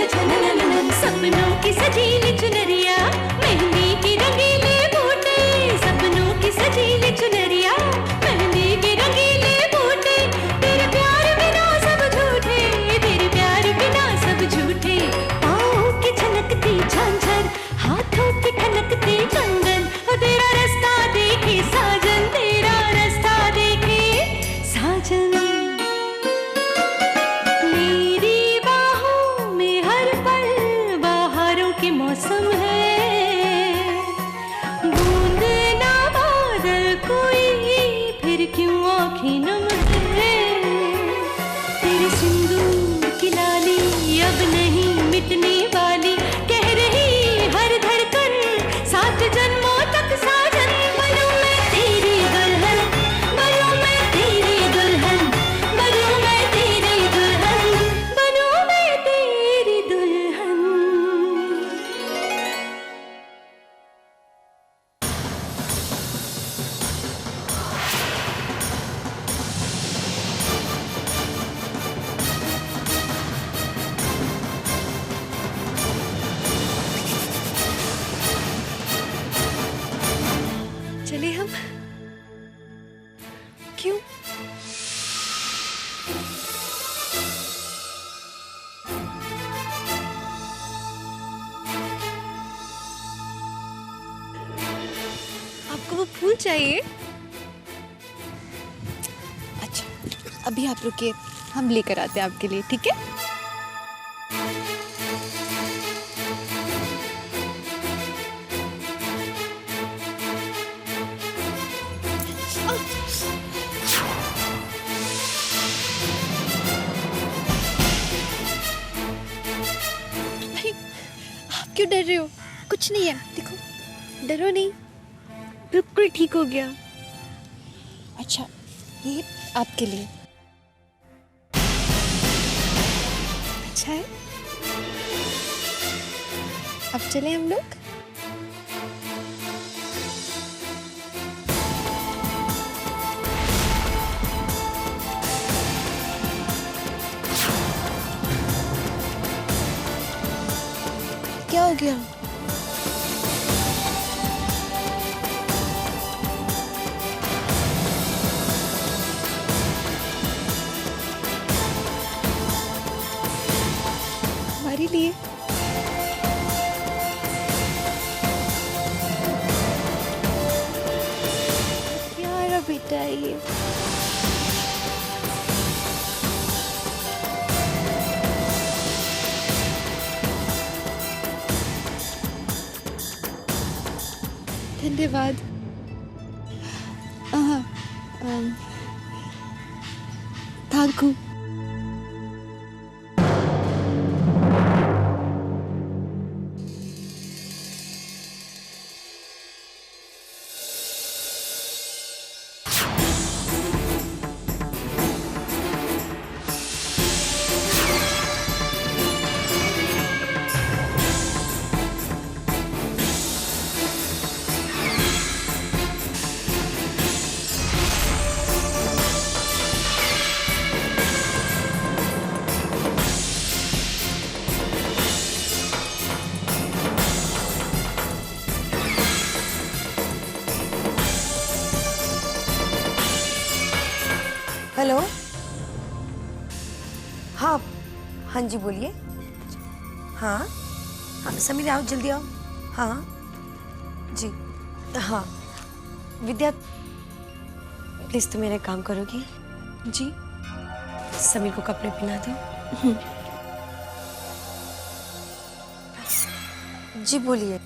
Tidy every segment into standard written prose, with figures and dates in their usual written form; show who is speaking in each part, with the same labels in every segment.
Speaker 1: सपनों की सजीली चुनरिया, मेहंदी की रंगीले बूटे, सपनों की सजीली चुनरिया, मेहंदी के रंगीले बूटे, तेरे प्यार बिना सब झूठे, तेरे प्यार बिना सब झूठे, पाँव की छनकती झांझर, हाथों की ठनकती कंगन, और तेरा रास्ता देखे साजन, तेरा रास्ता देखे साजन। मेरी बाहों में हर पल बहारों के मौसम है, बूंद ना बादल कोई, फिर क्यों आँखें नम है, तेरे सिंदूर की लाली अब नहीं मिटने वाली, कह रही हर धड़कन 7 जन्मों तक साजन। बनूं मैं तेरी दुल्हन, बनूं मैं तेरी दुल्हन, बनूं मैं तेरी दुल्हन, बनूं मैं तेरी दुल्हन। चले हम? क्यों? आपको वो फूल चाहिए? अच्छा, अभी आप रुकिए, हम लेकर आते हैं आपके लिए, ठीक है? क्यों डर रहे हो? कुछ नहीं है, देखो, डरो नहीं, बिल्कुल ठीक हो गया। अच्छा, ये आपके लिए। अच्छा है? अब चले हम लोग? क्या हो गया? हमारे लिए? प्यारा बेटा है ये। धन्यवाद। Thank you.
Speaker 2: हेलो, हाँ हाँ जी बोलिए। हाँ हाँ समीर आओ, जल्दी आओ। हाँ जी, हाँ विद्या प्लीज तुम मेरा काम करोगी? जी, समीर को कपड़े पहना दो। जी बोलिए।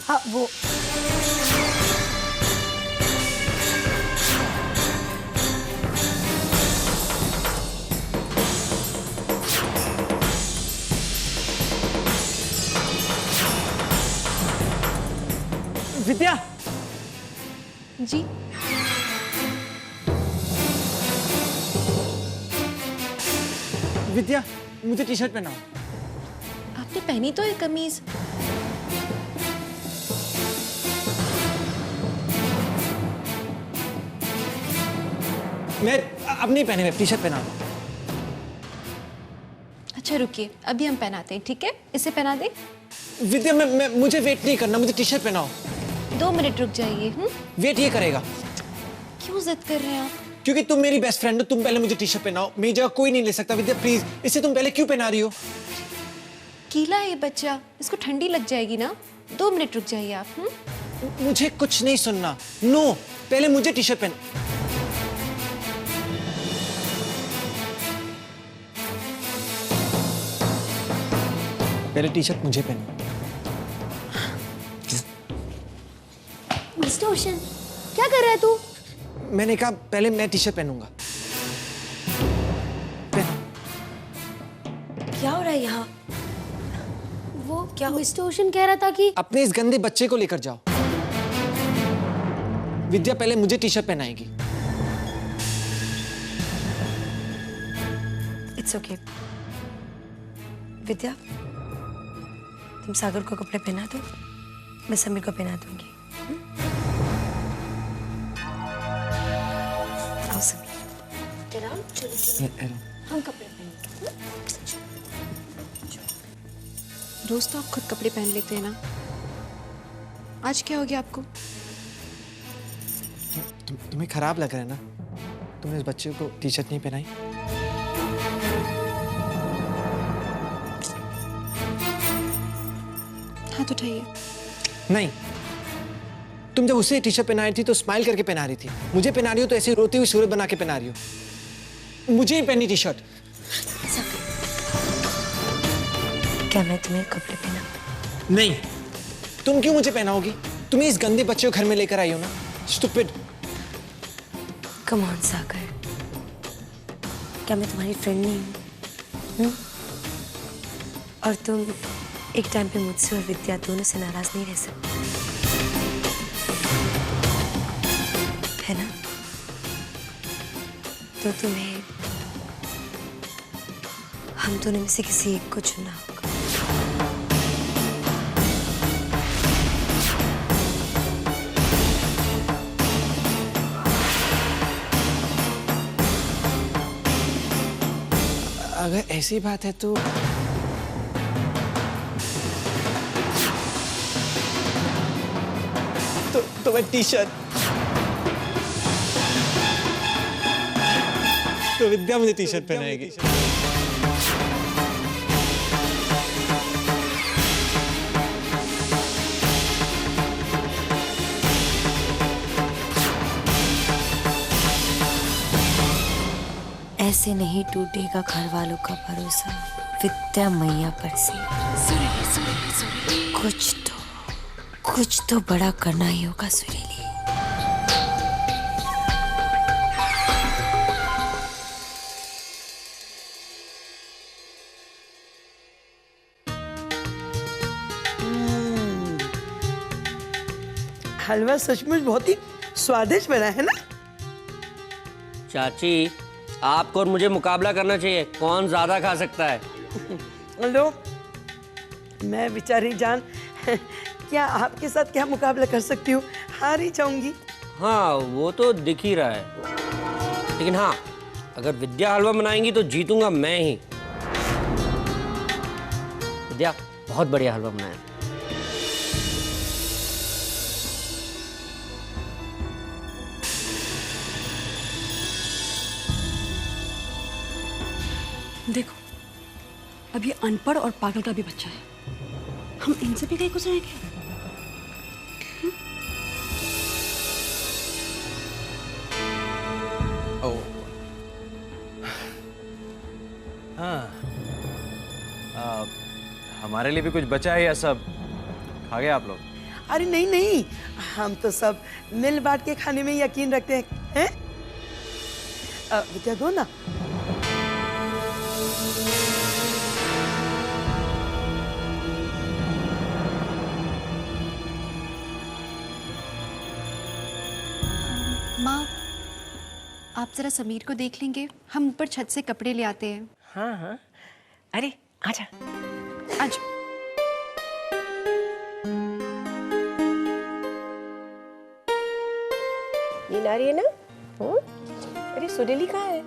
Speaker 2: हाँ वो
Speaker 3: विद्या।
Speaker 1: जी
Speaker 3: विद्या, मुझे टी शर्ट पहनाओ।
Speaker 1: आपने पहनी तो है कमीज।
Speaker 3: मैं अब नहीं पहने, टी शर्ट पहना।
Speaker 4: अच्छा रुकिए, अभी हम पहनाते हैं, ठीक है? इसे पहना दे।
Speaker 3: विद्या मुझे वेट नहीं करना, मुझे टी शर्ट पहनाओ।
Speaker 4: 2 मिनट रुक जाइए।
Speaker 3: वेट ये करेगा।
Speaker 4: क्यों जिद कर रहे हैं आप?
Speaker 3: क्योंकि तुम मेरी बेस्ट फ्रेंड हो, तुम पहले मुझे टी शर्ट पहनाओ। मेरी जगह कोई नहीं ले सकता। विद्या प्लीज, इसे तुम पहले क्यों पहना रही हो?
Speaker 4: गीला है ये बच्चा, इसको ठंडी लग जाएगी ना। 2 मिनट रुक जाइए आप।
Speaker 3: मुझे कुछ नहीं सुनना। नो, पहले मुझे टी शर्ट पहन। पहले टी शर्ट मुझे पहनो।
Speaker 4: मिस्टर ओशन, क्या कर रहा है तू?
Speaker 3: मैंने कहा पहले मैं टी शर्ट पहनूंगा।
Speaker 2: क्या हो रहा है यहाँ?
Speaker 4: वो क्या मिस्टर ओशन कह रहा था कि
Speaker 3: अपने इस गंदे बच्चे को लेकर जाओ। विद्या पहले मुझे टी शर्ट पहनाएगी।
Speaker 2: It's okay. विद्या, तुम सागर को कपड़े पहना दो, मैं समीर को पहना दूंगी। आओ समीर।
Speaker 4: हम कपड़े पहनेंगे। रोज तो आप खुद कपड़े पहन लेते हैं ना, आज क्या हो गया आपको?
Speaker 3: तुम्हें खराब लग रहा है ना? तुमने इस बच्चे को टी शर्ट नहीं पहनाई?
Speaker 4: हाथ उठाइए।
Speaker 3: नहीं, तुम जब उसे टी शर्ट पहनाई थी तो स्माइल करके पहना रही थी। मुझे पहना रही हो तो ऐसे रोती हुई सूरत बना के पहना रही हो। मुझे ही पहनी टी शर्ट।
Speaker 2: क्या मैं तुम्हें कपड़े पहना?
Speaker 3: नहीं, तुम क्यों मुझे पहनाओगी? तुम्हें इस गंदे बच्चे को घर में लेकर आई हो ना। स्टूपिड।
Speaker 2: कम ऑन सागर, क्या मैं तुम्हारी फ्रेंड नहीं हूँ? और तुम एक टाइम पे मुझसे और विद्या दोनों से नाराज नहीं रह सकते, है ना? तो तुम्हें हम दोनों में से किसी एक को चुनना होगा।
Speaker 3: अगर ऐसी बात है तो मैं टी शर्ट। तो विद्या मुझे टी शर्ट पहनाएगी।
Speaker 2: ऐसे नहीं टूटेगा घर वालों का भरोसा विद्या मैया पर से। कुछ तो बड़ा करना ही होगा सुरीली।
Speaker 5: हलवा सचमुच बहुत ही स्वादिष्ट बना है ना?
Speaker 6: चाची, आपको और मुझे मुकाबला करना चाहिए, कौन ज्यादा खा सकता है।
Speaker 5: हेलो, मैं बेचारी जान क्या आपके साथ क्या मुकाबला कर सकती हूँ? हार ही जाऊंगी।
Speaker 6: हाँ, वो तो दिख ही रहा है, लेकिन हाँ, अगर विद्या हलवा बनाएंगी तो जीतूंगा मैं ही। विद्या बहुत बढ़िया हलवा बनाया।
Speaker 7: देखो, अब ये अनपढ़ और पागल का भी बच्चा है, हम इनसे भी कहीं गुजरेंगे?
Speaker 8: हाँ, हमारे लिए भी कुछ बचा है या सब खा गए आप लोग?
Speaker 5: अरे नहीं नहीं, हम तो सब मिल बांट के खाने में यकीन रखते हैं। विद्या दो ना।
Speaker 4: माँ, आप जरा समीर को देख लेंगे, हम ऊपर छत से कपड़े ले आते हैं।
Speaker 5: हाँ हाँ, अरे आजा।
Speaker 4: आज
Speaker 9: ये ला रही है ना? अरे सुरीली कहाँ है?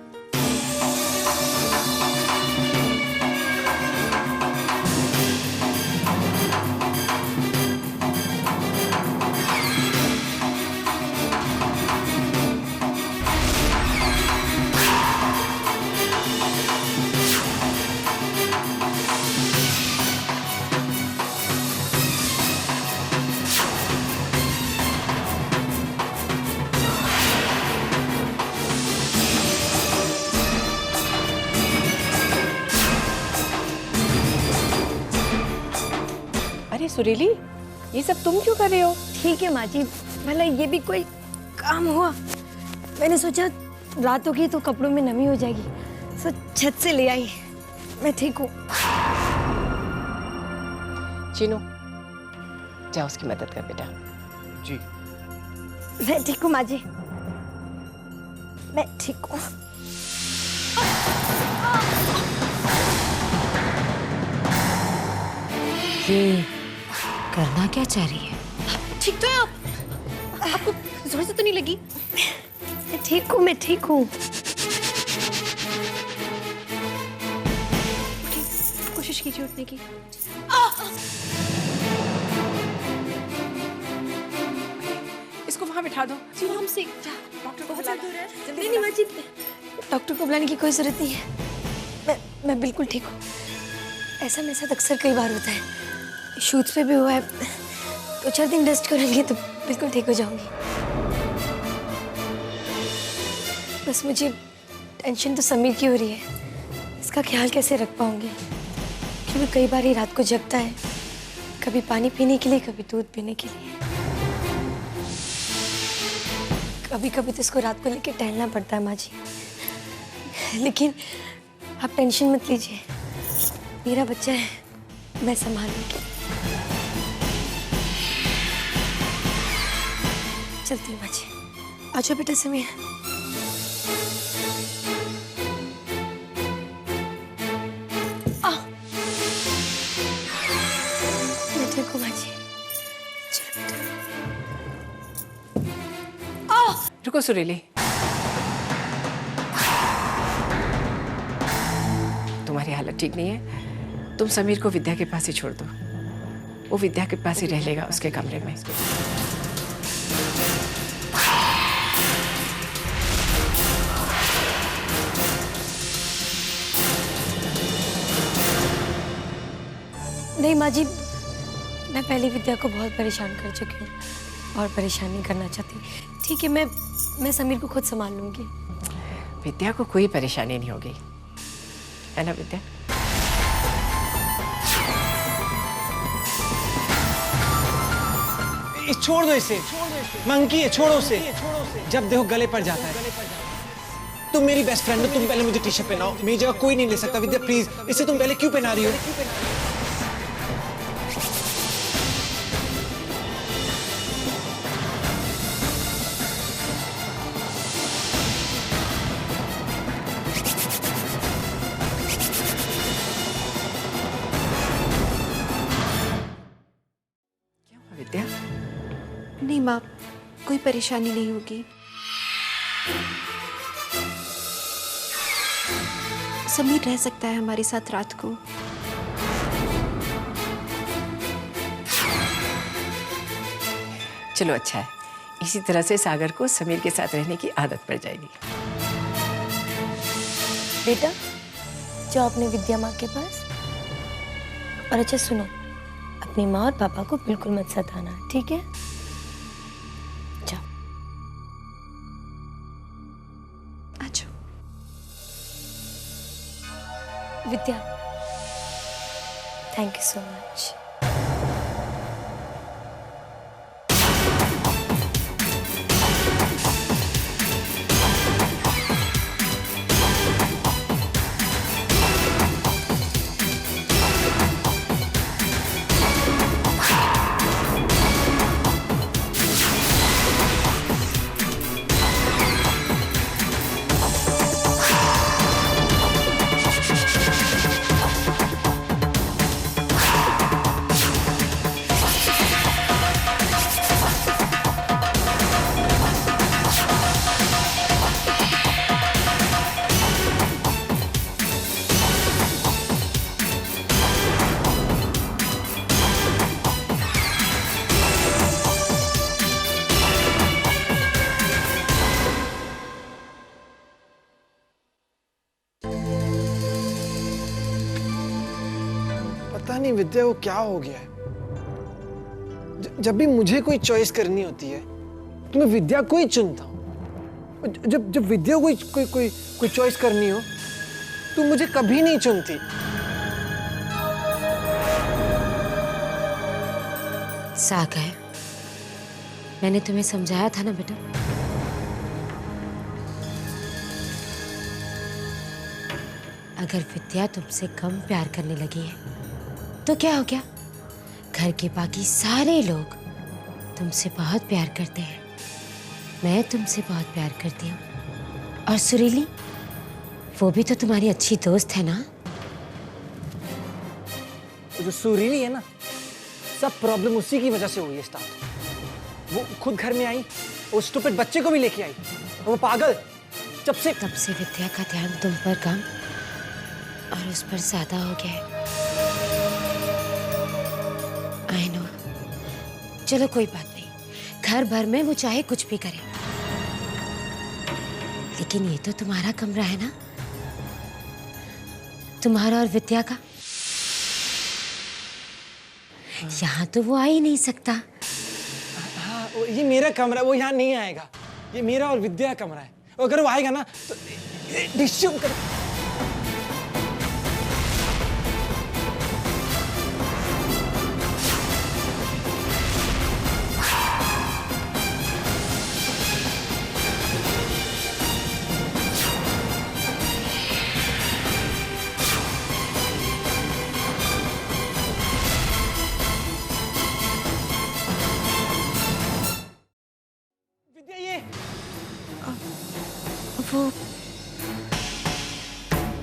Speaker 9: सुरीली, ये सब तुम क्यों कर रहे हो?
Speaker 2: ठीक है माँ जी, भला ये भी कोई काम हुआ? मैंने सोचा रात होगी तो कपड़ों में नमी हो जाएगी, सो छत से ले आई। मैं ठीक हूँ।
Speaker 9: चीनू, जाओ उसकी मदद कर बेटा।
Speaker 3: जी।
Speaker 2: मैं ठीक हूँ माँ जी, मैं ठीक हूँ।
Speaker 1: ये करना क्या चाह रही है?
Speaker 4: ठीक तो है आप? आपको जोर से तो नहीं लगी?
Speaker 2: मैं ठीक हूँ, मैं ठीक हूँ।
Speaker 4: कोशिश कीजिए उठने की।
Speaker 5: इसको वहाँ बिठा दो।
Speaker 4: जी हमसे डॉक्टर को बता दो।
Speaker 2: नहीं माँ जी, डॉक्टर को बुलाने की कोई जरूरत नहीं है। मैं बिल्कुल ठीक हूँ। ऐसा मेरे साथ अक्सर कई बार होता है, शूट्स पे भी हुआ है। 2-4 दिन रेस्ट करेंगे तो बिल्कुल ठीक हो जाऊंगी। बस मुझे टेंशन तो समीर की हो रही है, इसका ख्याल कैसे रख पाऊंगी, क्योंकि कई बार ही रात को जगता है, कभी पानी पीने के लिए, कभी दूध पीने के लिए। कभी कभी तो इसको रात को लेके टहलना पड़ता है माँ जी। लेकिन आप टेंशन मत लीजिए, मेरा बच्चा है, मैं संभालूंगी। चलती हूँ माँ जी। आजा बेटा समीर। मैं ठीक हूँ माँ जी। चलो बेटा।
Speaker 5: रुको सुरीली, तुम्हारी हालत ठीक नहीं है। तुम समीर को विद्या के पास ही छोड़ दो, वो विद्या के पास ही रह लेगा उसके कमरे में।
Speaker 2: नहीं माँ जी, मैं पहले विद्या को बहुत परेशान कर चुकी हूँ और परेशान नहीं करना चाहती। ठीक है, मैं समीर को खुद संभाल लूंगी।
Speaker 5: विद्या को कोई परेशानी नहीं होगी, है ना विद्या?
Speaker 3: छोड़ दो इसे, मंकी है, छोड़ो उसे। जब देखो गले पड़ जाता है। तुम मेरी बेस्ट फ्रेंड हो, तुम पहले मुझे टी शर्ट पहनाओ। मेरी जगह कोई नहीं ले सकता। विद्या प्लीज, इसे तुम पहले क्यों पहना रही हो?
Speaker 5: विद्या,
Speaker 4: नहीं माँ, कोई परेशानी नहीं होगी। समीर रह सकता है हमारे साथ रात को।
Speaker 5: चलो अच्छा है, इसी तरह से सागर को समीर के साथ रहने की आदत पड़ जाएगी।
Speaker 2: बेटा जाओ अपने विद्या माँ के पास, और अच्छा सुनो, अपनी माँ और पापा को बिल्कुल मत सताना, ठीक है? जाओ।
Speaker 4: अच्छा
Speaker 2: विद्या, थैंक यू सो मच।
Speaker 3: पता नहीं विद्या को क्या हो गया है। जब भी मुझे कोई चॉइस करनी होती है तो मैं विद्या को ही चुनता हूँ। जब विद्या को कोई चॉइस करनी हो तो मुझे कभी नहीं चुनती।
Speaker 2: सागर, मैंने तुम्हें समझाया था ना बेटा, अगर विद्या तुमसे कम प्यार करने लगी है तो क्या हो गया? घर के बाकी सारे लोग तुमसे बहुत प्यार करते हैं, मैं तुमसे बहुत प्यार करती हूँ। और सुरीली, वो भी तो तुम्हारी अच्छी दोस्त है ना?
Speaker 3: जो सुरीली है ना, सब प्रॉब्लम उसी की वजह से हुई है स्टार्ट। वो खुद घर में आई, उस स्टूपिड बच्चे को भी लेके आई, वो पागल तब से
Speaker 2: विद्या का ध्यान तुम पर कम और उस पर ज्यादा हो गया है। I know. चलो कोई बात नहीं, घर भर में वो चाहे कुछ भी करे, लेकिन ये तो तुम्हारा कमरा है ना, तुम्हारा और विद्या का। यहाँ तो वो आ ही नहीं सकता।
Speaker 3: हाँ, ये मेरा कमरा, वो यहाँ नहीं आएगा। ये मेरा और विद्या का कमरा है। अगर वो आएगा ना तो डिस्टर्ब कर।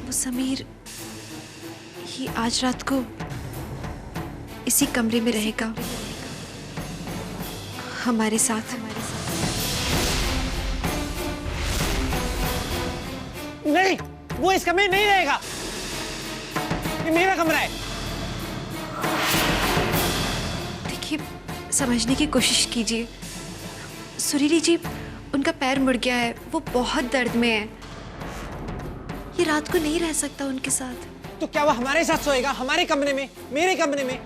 Speaker 4: वो समीर ही आज रात को इसी कमरे में रहेगा हमारे साथ।
Speaker 3: नहीं, वो इस कमरे में नहीं रहेगा। ये मेरा कमरा है।
Speaker 4: देखिए, समझने की कोशिश कीजिए। सुरीली जी, उनका पैर मुड़ गया है, वो बहुत दर्द में है। ये रात को नहीं रह सकता उनके साथ।
Speaker 3: तो क्या वो हमारे साथ सोएगा? हमारे कमरे में, मेरे कमरे में?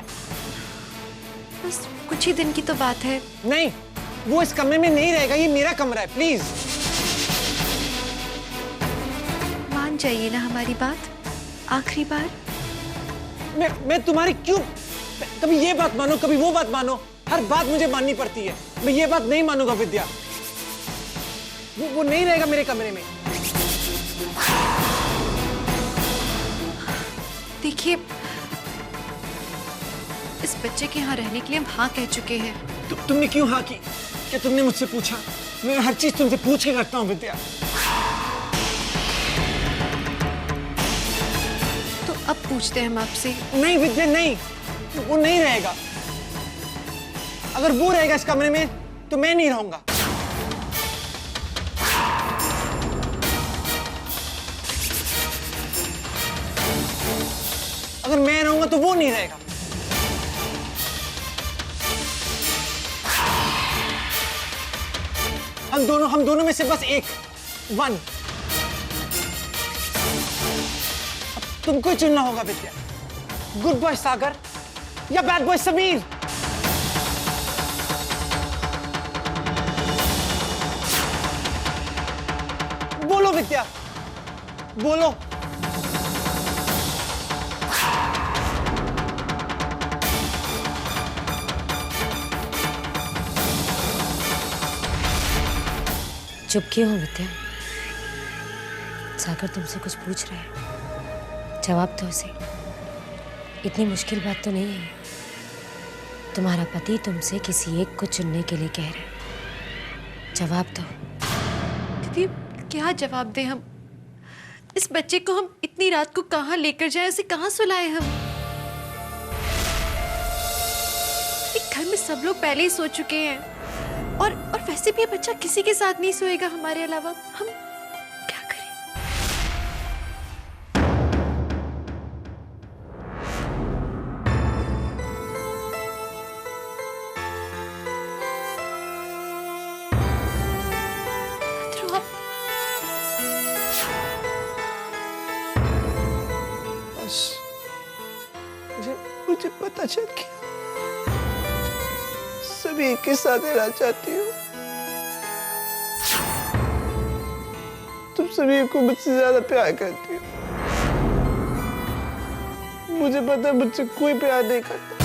Speaker 4: बस कुछ ही दिन की तो बात है।
Speaker 3: नहीं, वो इस कमरे में नहीं रहेगा। ये मेरा कमरा है, प्लीज।
Speaker 4: मान जाइए ना हमारी बात, आखिरी बार।
Speaker 3: मैं तुम्हारी क्यों? कभी ये बात मानो, कभी वो बात मानो। हर बात मुझे माननी पड़ती है। मैं ये बात नहीं मानूंगा विद्या। वो नहीं रहेगा मेरे कमरे में।
Speaker 4: देखिए, इस बच्चे के यहाँ रहने के लिए हम हाँ कह चुके हैं।
Speaker 3: तुमने क्यों हाँ की? क्या तुमने मुझसे पूछा? मैं हर चीज तुमसे पूछ के करता हूँ विद्या।
Speaker 4: तो अब पूछते हैं हम आपसे।
Speaker 3: नहीं विद्या, नहीं, वो नहीं रहेगा। अगर वो रहेगा इस कमरे में तो मैं नहीं रहूंगा। अगर मैं रहूंगा तो वो नहीं रहेगा। हम दोनों में से बस एक, वन। अब तुमको ही चुनना होगा विद्या। गुड बॉय सागर या बैड बॉय समीर। बोलो विद्या, बोलो।
Speaker 2: चुप क्यों हो विद्या? सागर तुमसे कुछ पूछ रहा है, जवाब दो उसे। इतनी मुश्किल बात तो नहीं है। तुम्हारा पति तुमसे किसी एक को चुनने के लिए कह रहा है, जवाब दो।
Speaker 4: दीदी, क्या जवाब दें हम? इस बच्चे को हम इतनी रात को कहाँ लेकर जाए, उसे कहाँ सुलाए हम? एक घर में सब लोग पहले ही सो चुके हैं, और वैसे भी ये बच्चा किसी के साथ नहीं सोएगा हमारे अलावा। हम क्या करें?
Speaker 3: बस मुझे पता चल गया। सभी के साथ रहना चाहती हूँ। तुम सभी को मुझसे ज्यादा प्यार करती हो। मुझे पता है मुझसे कोई प्यार नहीं करता।